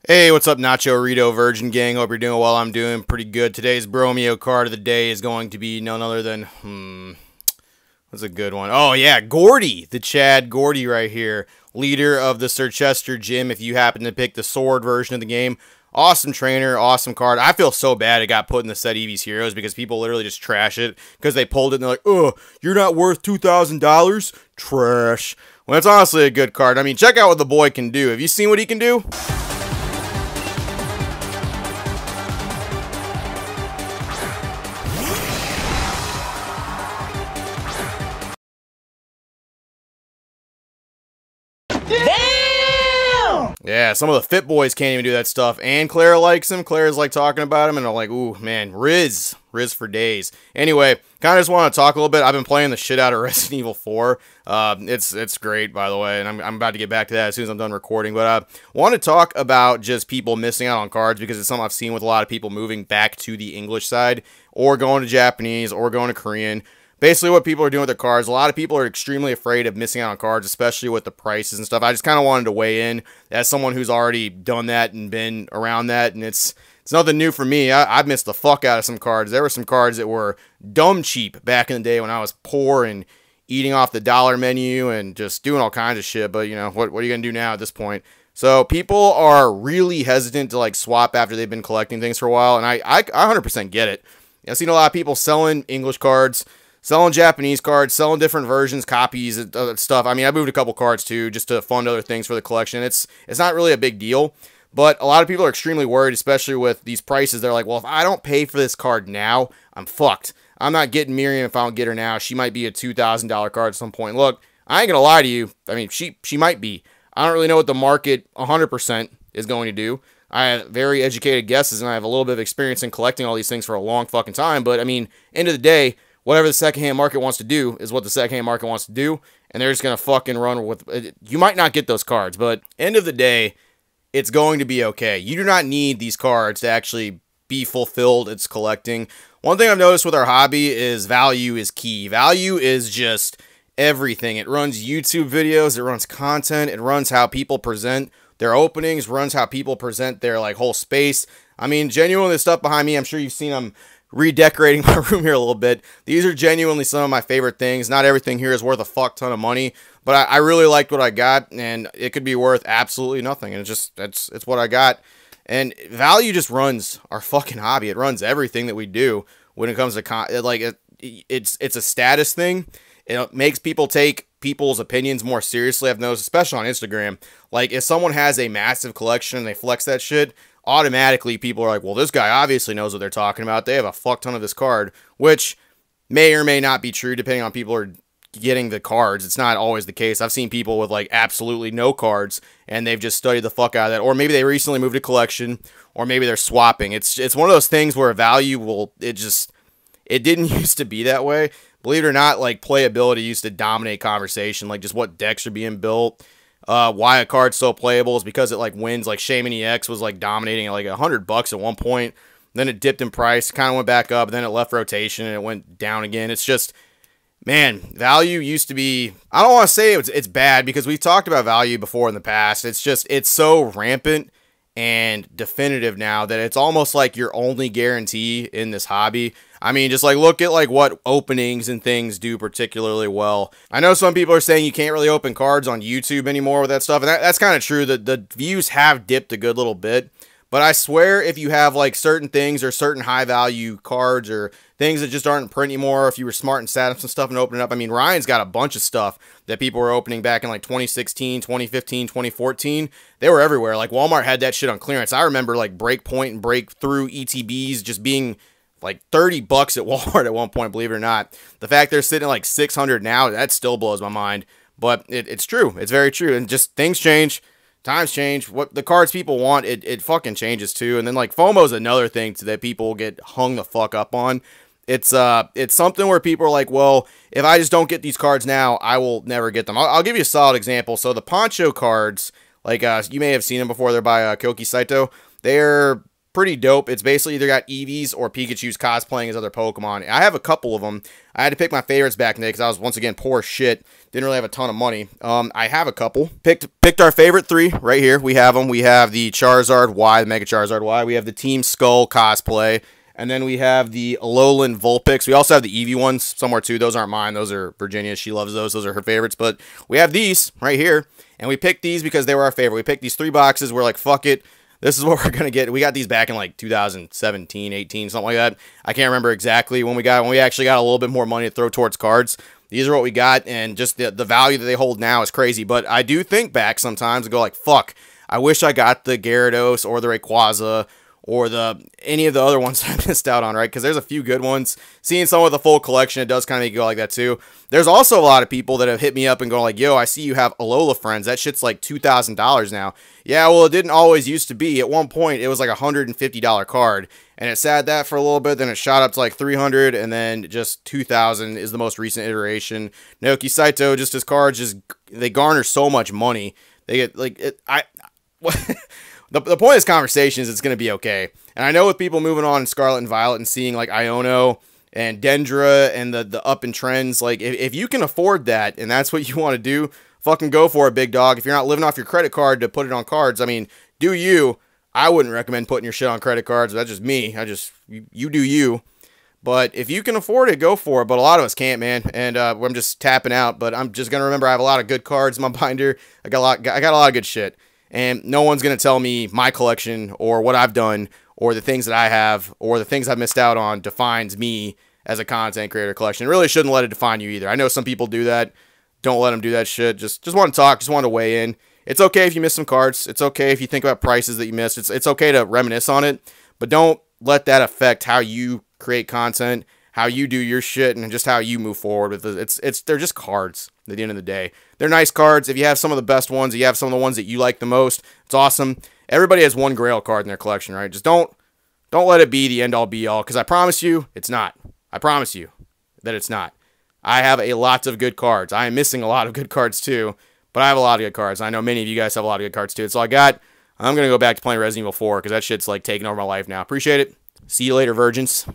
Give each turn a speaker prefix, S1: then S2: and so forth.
S1: Hey, what's up, Nacho Rito Virgin Gang? Hope you're doing well. I'm doing pretty good. Today's Bromeo card of the day is going to be none other than, what's a good one? Oh, yeah, Gordy, the Chad Gordy right here, leader of the Sir Chester Gym. If you happen to pick the sword version of the game, awesome trainer, awesome card. I feel so bad it got put in the set Eevee's Heroes because people literally just trash it because they pulled it and they're like, oh, you're not worth $2,000? Trash. Well, it's honestly a good card. I mean, check out what the boy can do. Have you seen what he can do?
S2: Damn!
S1: Yeah, some of the fit boys can't even do that stuff, and Clara likes him. Clara's like talking about him, and I'm like, ooh, man, Riz for days. Anyway, kind of just want to talk a little bit. I've been playing the shit out of Resident Evil 4. It's great, by the way, and I'm about to get back to that as soon as I'm done recording. But I want to talk about just people missing out on cards because it's something I've seen with a lot of people moving back to the English side, or going to Japanese, or going to Korean. Basically, what people are doing with their cards, a lot of people are extremely afraid of missing out on cards, especially with the prices and stuff. I just kind of wanted to weigh in as someone who's already done that and been around that, and it's nothing new for me. I've missed the fuck out of some cards. There were some cards that were dumb cheap back in the day when I was poor and eating off the dollar menu and just doing all kinds of shit, but, you know, what are you going to do now at this point? So people are really hesitant to, like, swap after they've been collecting things for a while, and I 100% get it. I've seen a lot of people selling English cards, selling Japanese cards, selling different versions, copies, and other stuff. I mean, I moved a couple cards too, just to fund other things for the collection. It's not really a big deal, but a lot of people are extremely worried, especially with these prices. They're like, well, if I don't pay for this card now, I'm fucked. I'm not getting Miriam if I don't get her now. She might be a $2,000 card at some point. Look, I ain't gonna lie to you. I mean, she might be. I don't really know what the market 100% is going to do. I have very educated guesses, and I have a little bit of experience in collecting all these things for a long fucking time. But I mean, end of the day, whatever the secondhand market wants to do is what the secondhand market wants to do, and they're just going to fucking run with it. You might not get those cards, but end of the day, it's going to be okay. You do not need these cards to actually be fulfilled. It's collecting. One thing I've noticed with our hobby is value is key. Value is just everything. It runs YouTube videos, it runs content, it runs how people present their openings, runs how people present their like whole space. I mean, genuinely, the stuff behind me, I'm sure you've seen them redecorating my room here a little bit. These are genuinely some of my favorite things. Not everything here is worth a fuck ton of money, but I really liked what I got, and it could be worth absolutely nothing. And it's what I got. And value just runs our fucking hobby. It runs everything that we do when it comes to it's a status thing. It makes people take people's opinions more seriously. I've noticed, especially on Instagram. Like, if someone has a massive collection and they flex that shit, automatically people are like, well, this guy obviously knows what they're talking about. They have a fuck ton of this card, which may or may not be true depending on people who are getting the cards. It's not always the case. I've seen people with like absolutely no cards and they've just studied the fuck out of that, or maybe they recently moved a collection, or maybe they're swapping. It's one of those things where value will, it didn't used to be that way. Believe it or not, like, playability used to dominate conversation, like just what decks are being built. Why a card's so playable is because it like wins. Like Shaman EX was like dominating at like $100 at one point. Then it dipped in price, kind of went back up. Then it left rotation and it went down again. It's just, man, value used to be, I don't want to say it's bad because we've talked about value before in the past. It's just, it's so rampant and definitive now that it's almost like your only guarantee in this hobby. I mean, just like look at like what openings and things do particularly well. I know some people are saying you can't really open cards on YouTube anymore with that stuff, and that's kind of true. The views have dipped a good little bit, but I swear if you have like certain things or certain high value cards or things that just aren't in print anymore, if you were smart and sat up some stuff and opened it up. I mean, Ryan's got a bunch of stuff that people were opening back in like 2016, 2015, 2014. They were everywhere. Like Walmart had that shit on clearance. I remember like Breakpoint and Breakthrough ETBs just being like $30 at Walmart at one point, believe it or not. The fact they're sitting at like 600 now, that still blows my mind. But it's true. It's very true. And just things change. Times change. What the cards people want, it fucking changes too. And then like FOMO is another thing that people get hung the fuck up on. It's something where people are like, well, if I just don't get these cards now, I will never get them. I'll give you a solid example. So the Poncho cards, like you may have seen them before. They're by Koki Saito. They're pretty dope. It's basically either got Eevees or Pikachu's cosplaying as other Pokemon. I have a couple of them. I had to pick my favorites back in the day because I was, once again, poor as shit. Didn't really have a ton of money. I have a couple. Picked our favorite 3 right here. We have them. We have the Charizard Y, the Mega Charizard Y. We have the Team Skull cosplay. And then we have the Alolan Vulpix. We also have the Eevee ones somewhere too. Those aren't mine. Those are Virginia's. She loves those. Those are her favorites. But we have these right here. And we picked these because they were our favorite. We picked these 3 boxes. We're like, fuck it. This is what we're going to get. We got these back in like 2017, 18, something like that. I can't remember exactly when we got it. When we actually got a little bit more money to throw towards cards. These are what we got. And just the value that they hold now is crazy. But I do think back sometimes and go like, fuck. I wish I got the Gyarados or the Rayquaza or any of the other ones I missed out on, right? Because there's a few good ones. Seeing some with a full collection, it does kind of make you go like that too. There's also a lot of people that have hit me up and go like, yo, I see you have Alola Friends. That shit's like $2,000 now. Yeah, well, it didn't always used to be. At one point, it was like a $150 card. And it sat that for a little bit, then it shot up to like $300, and then just $2,000 is the most recent iteration. Naoki Saito, just his cards, they garner so much money. They get, like, The point of this conversation is it's going to be okay. And I know with people moving on in Scarlet and Violet and seeing like Iono and Dendra and the up in trends, like if you can afford that and that's what you want to do, fucking go for it, big dog. If you're not living off your credit card to put it on cards, I mean, do you. I wouldn't recommend putting your shit on credit cards. That's just me. You do you. But if you can afford it, go for it. But a lot of us can't, man. And I'm just tapping out. But I'm just going to remember I have a lot of good cards in my binder. I got a lot of good shit. And no one's going to tell me my collection or what I've done or the things that I have or the things I've missed out on defines me as a content creator collection. It really shouldn't let it define you either. I know some people do that. Don't let them do that shit. Just want to talk. Just want to weigh in. It's okay if you miss some cards. It's okay if you think about prices that you missed. It's okay to reminisce on it. But don't let that affect how you create content, how you do your shit, and just how you move forward with it. They're just cards at the end of the day. They're nice cards. If you have some of the best ones, you have some of the ones that you like the most, it's awesome. Everybody has one Grail card in their collection, right? Just don't let it be the end-all be-all, because I promise you, it's not. I promise you that it's not. I have a lot of good cards. I am missing a lot of good cards too, but I have a lot of good cards. I know many of you guys have a lot of good cards too. It's all I got. I'm going to go back to playing Resident Evil 4 because that shit's like taking over my life now. Appreciate it. See you later, virgins.